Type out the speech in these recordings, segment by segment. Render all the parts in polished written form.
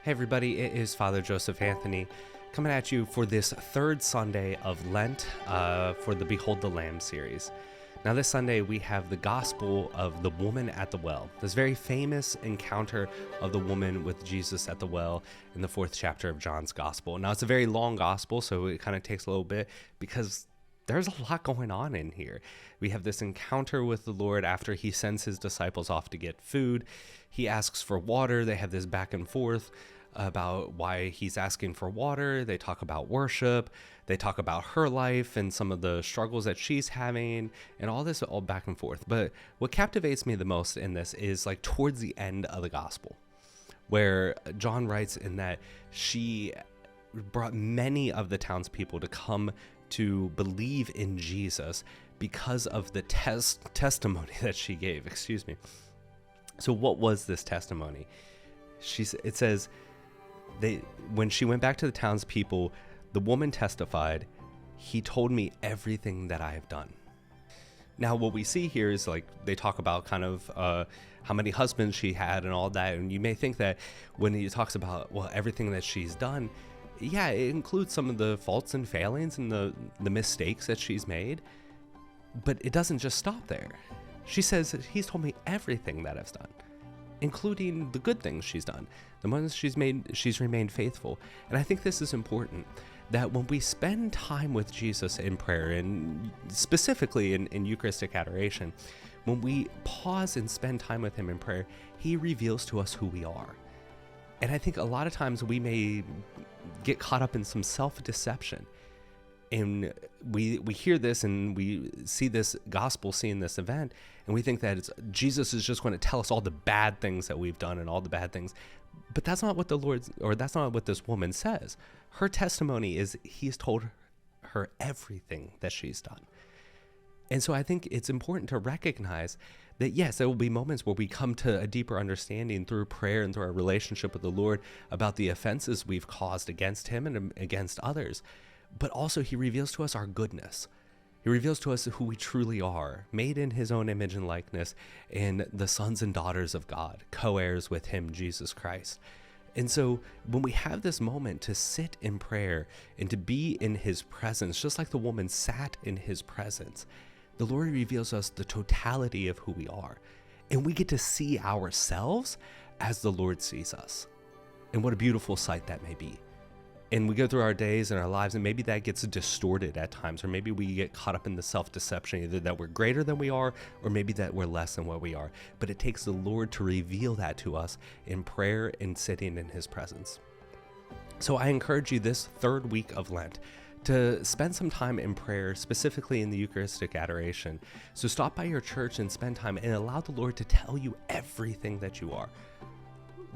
Hey everybody, it is Father Joseph Anthony coming at you for this third Sunday of Lent for the Behold the Lamb series. Now this Sunday we have the Gospel of the woman at the well, this very famous encounter of the woman with Jesus at the well in the 4th chapter of John's Gospel. Now it's a very long Gospel, so it kind of takes a little bit because there's a lot going on in here. We have this encounter with the Lord after he sends his disciples off to get food. He asks for water. They have this back and forth about why he's asking for water. They talk about worship. They talk about her life and some of the struggles that she's having and all this all back and forth. But what captivates me the most in this is like towards the end of the gospel, where John writes in that she brought many of the townspeople to come to believe in Jesus because of the testimony that she gave. Excuse me. So what was this testimony? It says, when she went back to the townspeople, the woman testified, "He told me everything that I have done." Now, what we see here is like they talk about kind of how many husbands she had and all that. And you may think that when he talks about, well, everything that she's done, yeah, it includes some of the faults and failings and the mistakes that she's made. But it doesn't just stop there. She says, he's told me everything that I've done, including the good things she's done, the ones she's remained faithful. And I think this is important, that when we spend time with Jesus in prayer, and specifically in Eucharistic adoration, when we pause and spend time with him in prayer, he reveals to us who we are. And I think a lot of times we may get caught up in some self-deception. And we hear this and we see this gospel scene, this event, and we think that Jesus is just going to tell us all the bad things that we've done and all the bad things. But that's not what that's not what this woman says. Her testimony is he's told her everything that she's done. And so I think it's important to recognize that, yes, there will be moments where we come to a deeper understanding through prayer and through our relationship with the Lord about the offenses we've caused against him and against others. But also he reveals to us our goodness. He reveals to us who we truly are, made in his own image and likeness, and the sons and daughters of God, co-heirs with him, Jesus Christ. And so when we have this moment to sit in prayer and to be in his presence, just like the woman sat in his presence, the Lord reveals us the totality of who we are. And we get to see ourselves as the Lord sees us. And what a beautiful sight that may be. And we go through our days and our lives, and maybe that gets distorted at times, or maybe we get caught up in the self-deception, either that we're greater than we are, or maybe that we're less than what we are. But it takes the Lord to reveal that to us in prayer and sitting in his presence. So I encourage you this third week of Lent to spend some time in prayer, specifically in the Eucharistic adoration. So stop by your church and spend time and allow the Lord to tell you everything that you are,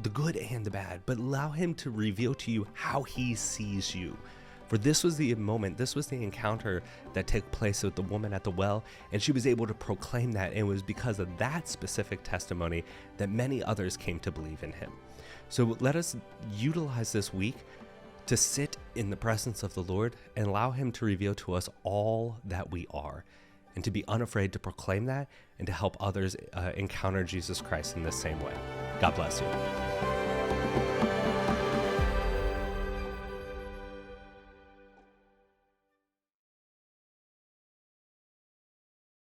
the good and the bad, but allow him to reveal to you how he sees you. For this was the moment, this was the encounter that took place with the woman at the well, and she was able to proclaim that, and it was because of that specific testimony that many others came to believe in him. So let us utilize this week to sit in the presence of the Lord and allow him to reveal to us all that we are, and to be unafraid to proclaim that and to help others encounter Jesus Christ in the same way. God bless you.